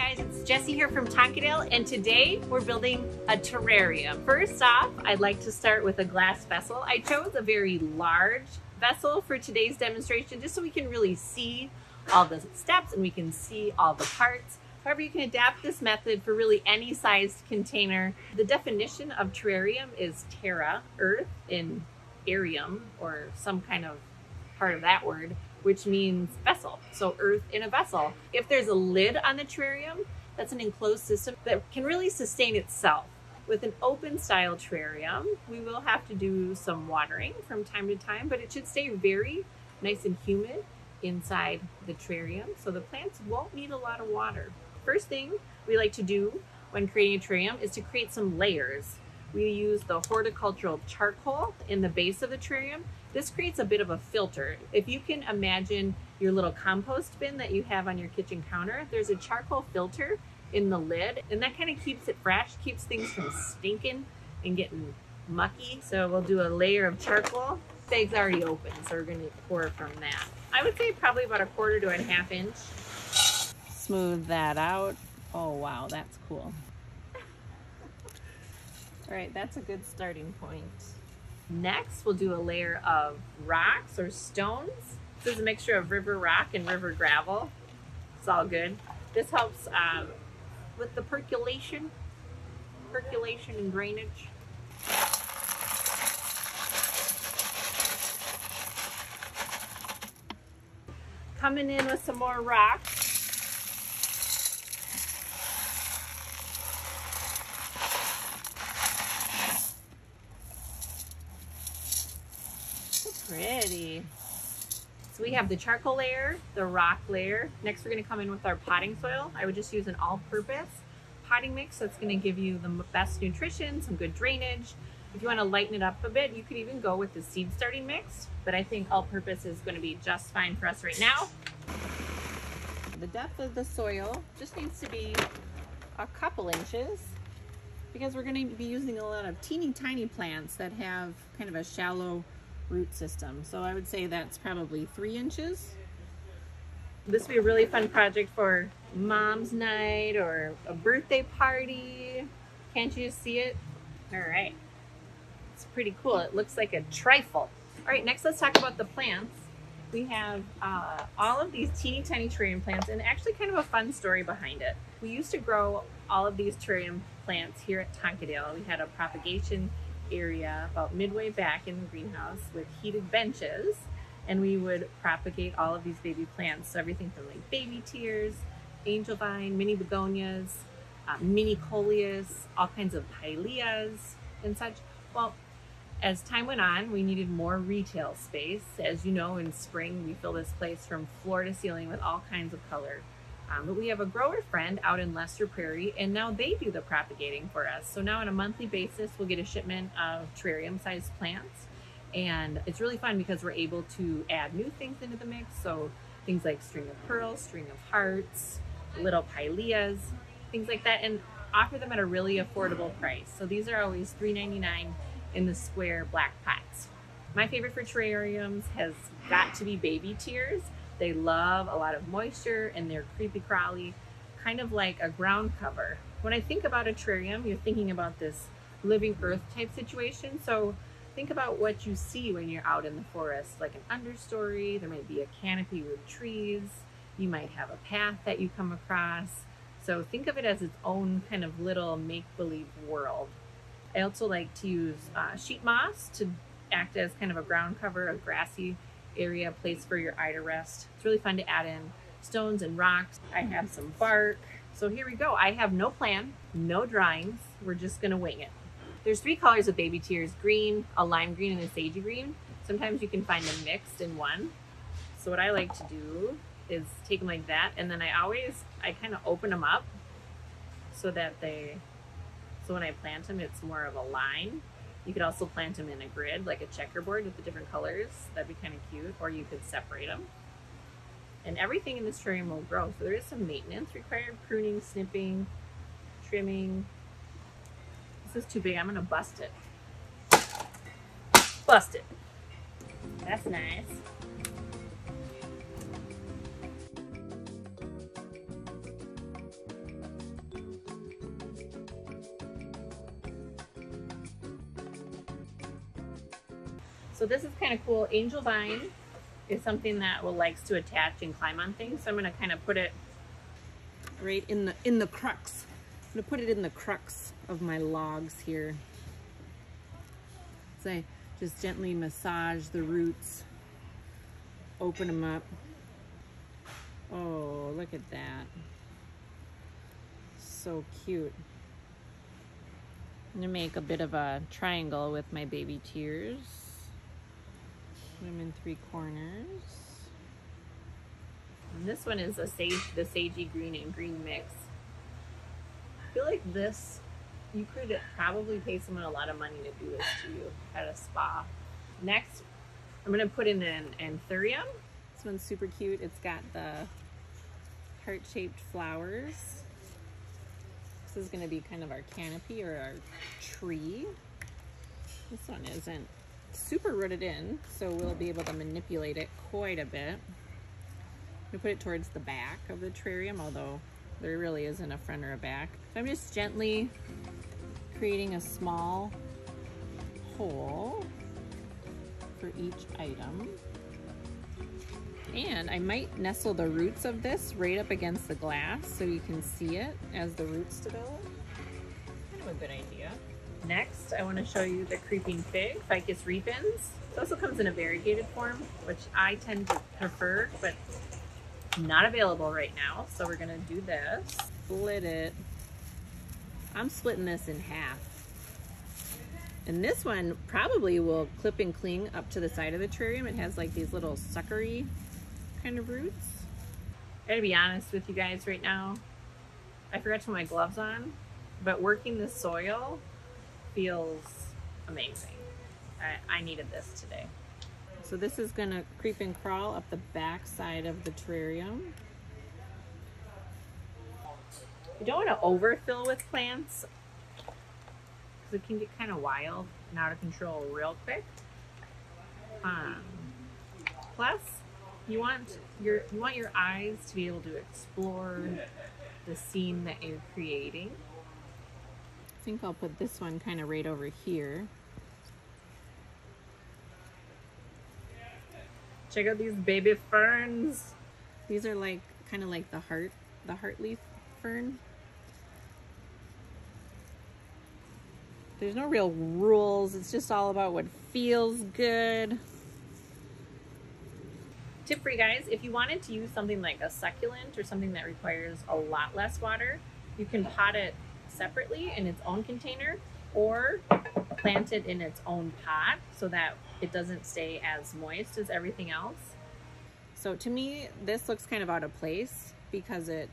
guys, it's Jessie here from Tonkadale, and today we're building a terrarium. First off, I'd like to start with a glass vessel. I chose a very large vessel for today's demonstration just so we can really see all the steps and we can see all the parts. However, you can adapt this method for really any sized container. The definition of terrarium is terra, earth, in arium, or some kind of part of that word, which means vessel. So earth in a vessel. If there's a lid on the terrarium, that's an enclosed system that can really sustain itself. With an open style terrarium, we will have to do some watering from time to time, but it should stay very nice and humid inside the terrarium, so the plants won't need a lot of water. First thing we like to do when creating a terrarium is to create some layers. We use the horticultural charcoal in the base of the terrarium. This creates a bit of a filter. If you can imagine your little compost bin that you have on your kitchen counter, there's a charcoal filter in the lid, and that kind of keeps it fresh, keeps things from stinking and getting mucky. So we'll do a layer of charcoal. The bag's already open, so we're gonna pour from that. I would say probably about 1/4 to 1/2 inch. Smooth that out. Oh wow, that's cool. All right, that's a good starting point. Next, we'll do a layer of rocks or stones. This is a mixture of river rock and river gravel. It's all good. This helps with the percolation and drainage. Coming in with some more rocks. Pretty. So we have the charcoal layer, the rock layer. Next, we're going to come in with our potting soil. I would just use an all-purpose potting mix that's going to give you the best nutrition, some good drainage. If you want to lighten it up a bit, you could even go with the seed starting mix, but I think all-purpose is going to be just fine for us right now. The depth of the soil just needs to be a couple inches because we're going to be using a lot of teeny tiny plants that have kind of a shallow root system. So I would say that's probably 3 inches. This would be a really fun project for mom's night or a birthday party. Can't you see it? All right. It's pretty cool. It looks like a trifle. All right, next let's talk about the plants. We have all of these teeny tiny terrarium plants, and actually kind of a fun story behind it. We used to grow all of these terrarium plants here at Tonkadale. We had a propagation area about midway back in the greenhouse with heated benches, and we would propagate all of these baby plants. So everything from like baby tears, angel vine, mini begonias, mini coleus, all kinds of pileas and such. Well, as time went on, we needed more retail space. As you know, in spring we fill this place from floor to ceiling with all kinds of color. But we have a grower friend out in Lester Prairie, and now they do the propagating for us. So now on a monthly basis, we'll get a shipment of terrarium-sized plants. And it's really fun because we're able to add new things into the mix. So things like string of pearls, string of hearts, little pileas, things like that, and offer them at a really affordable price. So these are always $3.99 in the square black pots. My favorite for terrariums has got to be baby tears. They love a lot of moisture and they're creepy crawly, kind of like a ground cover. When I think about a terrarium, you're thinking about this living earth type situation. So think about what you see when you're out in the forest, like an understory. There might be a canopy with trees. You might have a path that you come across. So think of it as its own kind of little make-believe world. I also like to use sheet moss to act as kind of a ground cover, a grassy area, place for your eye to rest. It's really fun to add in stones and rocks. I have some bark. So here we go. I have no plan, no drawings. We're just gonna wing it. There's 3 colors of baby tears: green, a lime green, and a sagey green. Sometimes you can find them mixed in one. So what I like to do is take them like that, and then I kind of open them up so that so when I plant them, it's more of a line. You could also plant them in a grid, like a checkerboard with the different colors. That'd be kind of cute, or you could separate them. And everything in this terrarium will grow, so there is some maintenance required: pruning, snipping, trimming. This is too big, I'm gonna bust it. Bust it. That's nice. So this is kind of cool. Angel vine is something that likes to attach and climb on things. So I'm gonna kind of put it right in the crux. I'm gonna put it in the crux of my logs here. So I just gently massage the roots, open them up. Oh, look at that. So cute. I'm gonna make a bit of a triangle with my baby tears. Put them in 3 corners. And this one is the sagey green and green mix. I feel like this, you could probably pay someone a lot of money to do this to you at a spa. Next, I'm gonna put in an Terrarium. This one's super cute. It's got the heart-shaped flowers. This is gonna be kind of our canopy or our tree. This one isn't super rooted in, so we'll be able to manipulate it quite a bit. I'm gonna put it towards the back of the terrarium, although there really isn't a front or a back. So I'm just gently creating a small hole for each item. And I might nestle the roots of this right up against the glass so you can see it as the roots develop. Kind of a good idea. Next, I want to show you the creeping fig, Ficus repens. It also comes in a variegated form, which I tend to prefer, but not available right now. So we're gonna do this. Split it. I'm splitting this in half. And this one probably will clip and cling up to the side of the terrarium. It has like these little suckery kind of roots. I gotta be honest with you guys right now. I forgot to put my gloves on, but working the soil feels amazing. I needed this today. So this is gonna creep and crawl up the back side of the terrarium. You don't want to overfill with plants because it can get kind of wild and out of control real quick. Plus, you want your eyes to be able to explore the scene that you're creating. I think I'll put this one kind of right over here. Check out these baby ferns. These are like kind of like the heart leaf fern. There's no real rules. It's just all about what feels good. Tip for you guys, if you wanted to use something like a succulent or something that requires a lot less water, you can pot it separately in its own container or plant it in its own pot so that it doesn't stay as moist as everything else. So to me, this looks kind of out of place because it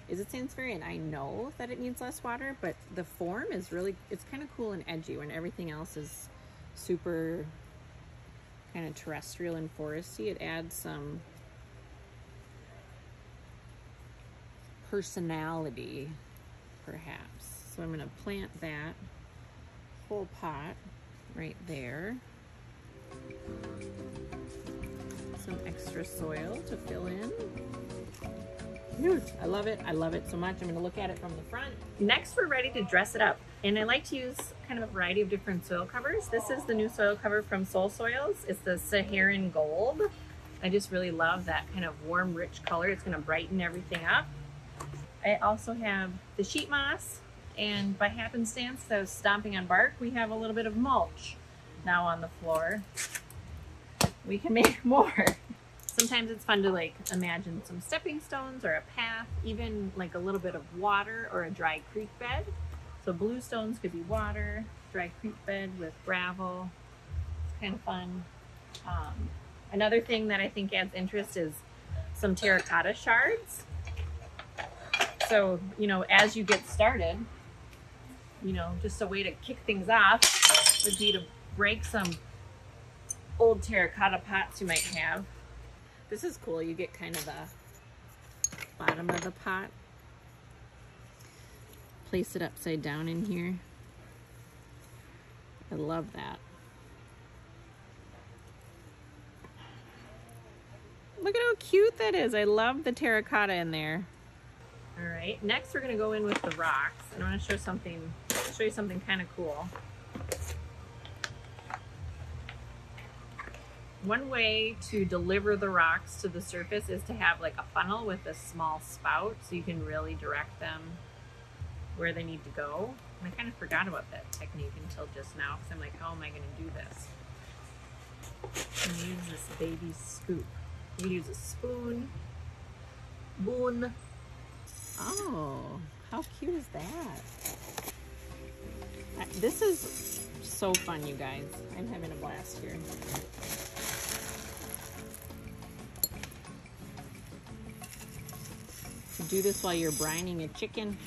is a sansevieria and I know that it needs less water, but the form is really, it's kind of cool and edgy when everything else is super kind of terrestrial and foresty. It adds some personality, perhaps. So I'm gonna plant that whole pot right there. Some extra soil to fill in. I love it. I love it so much. I'm gonna look at it from the front. Next, we're ready to dress it up. And I like to use kind of a variety of different soil covers. This is the new soil cover from Soul Soils. It's the Saharan Gold. I just really love that kind of warm, rich color. It's gonna brighten everything up. I also have the sheet moss, and by happenstance, I was stomping on bark, we have a little bit of mulch now on the floor. We can make more. Sometimes it's fun to like imagine some stepping stones or a path, even like a little bit of water or a dry creek bed. So blue stones could be water, dry creek bed with gravel. It's kind of fun. Another thing that I think adds interest is some terracotta shards. So, you know, as you get started, you know, just a way to kick things off would be to break some old terracotta pots you might have. This is cool. You get kind of the bottom of the pot. Place it upside down in here. I love that. Look at how cute that is. I love the terracotta in there. All right, next we're gonna go in with the rocks. And I wanna show you something kind of cool. One way to deliver the rocks to the surface is to have like a funnel with a small spout so you can really direct them where they need to go. And I kind of forgot about that technique until just now because I'm like, how am I going to do this? I'm going to use this baby scoop. You can use a spoon. Oh, how cute is that? This is so fun, you guys. I'm having a blast here. You do this while you're brining a chicken.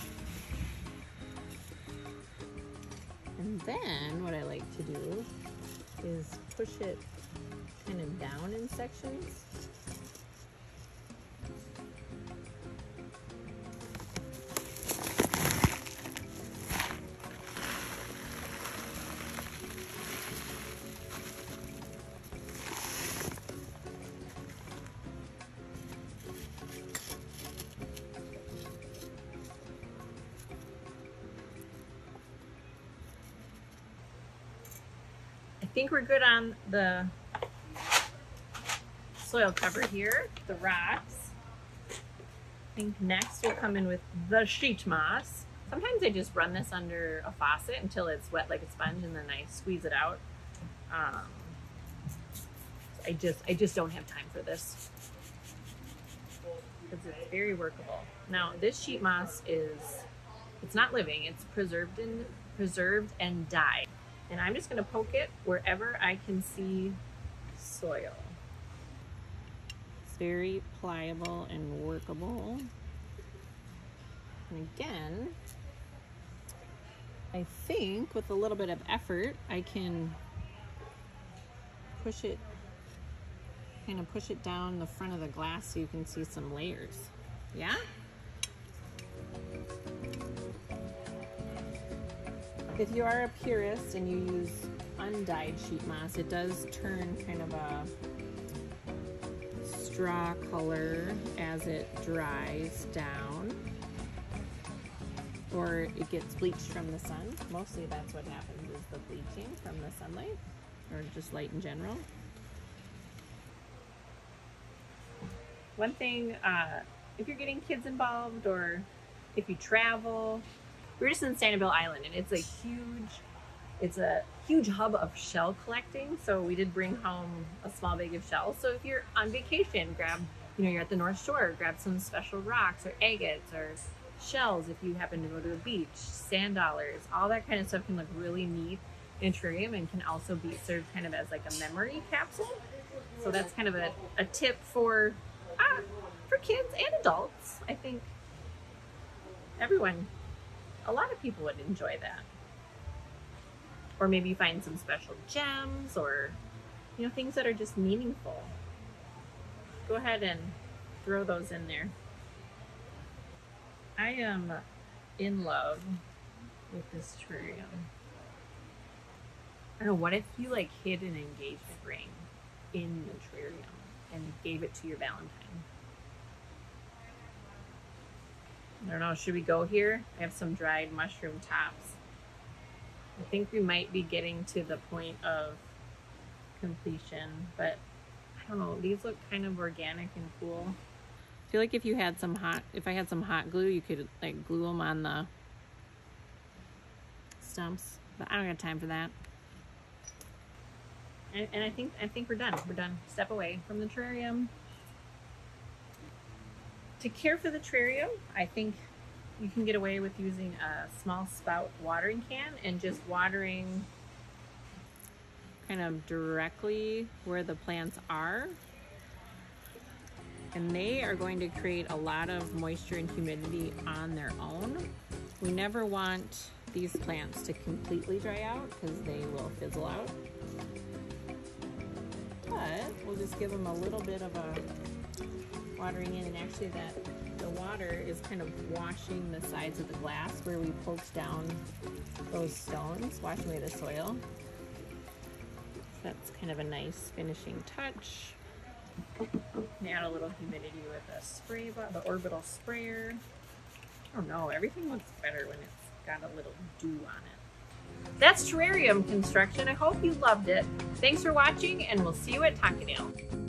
And then what I like to do is push it kind of down in sections. I think we're good on the soil cover here, the rocks. I think next we'll come in with the sheet moss. Sometimes I just run this under a faucet until it's wet like a sponge and then I squeeze it out. I just don't have time for this because it's very workable. Now this sheet moss it's not living, it's preserved and dyed. And I'm just gonna poke it wherever I can see soil. It's very pliable and workable. And again, I think with a little bit of effort, I can push it down the front of the glass so you can see some layers. Yeah? If you are a purist and you use undyed sheet moss, it does turn kind of a straw color as it dries down, or it gets bleached from the sun. Mostly that's what happens, is the bleaching from the sunlight or just light in general. One thing, if you're getting kids involved or if you travel, we're just in Sanibel Island and it's a huge hub of shell collecting. So we did bring home a small bag of shells. So if you're on vacation, you're at the North Shore, grab some special rocks or agates or shells if you happen to go to a beach, sand dollars, all that kind of stuff can look really neat in a terrarium and can also be served kind of as like a memory capsule. So that's kind of a tip for kids and adults. I think a lot of people would enjoy that. Or maybe you find some special gems or, things that are just meaningful. Go ahead and throw those in there. I am in love with this terrarium. I don't know, what if you hid an engagement ring in the terrarium and gave it to your Valentine? I don't know, should we go here? I have some dried mushroom tops. I think we might be getting to the point of completion, but I don't know, these look kind of organic and cool. I feel like if I had some hot glue, you could glue them on the stumps, but I don't have time for that. And I think we're done. We're done. Step away from the terrarium. To care for the terrarium, I think you can get away with using a small spout watering can and just watering kind of directly where the plants are. And they are going to create a lot of moisture and humidity on their own. We never want these plants to completely dry out because they will fizzle out. But we'll just give them a little bit of a watering in, and actually the water is kind of washing the sides of the glass where we poked down those stones, washing away the soil. So that's kind of a nice finishing touch. Add a little humidity with a spray bottle, the orbital sprayer. I don't know, everything looks better when it's got a little dew on it. That's terrarium construction. I hope you loved it. Thanks for watching, and we'll see you at Takadale.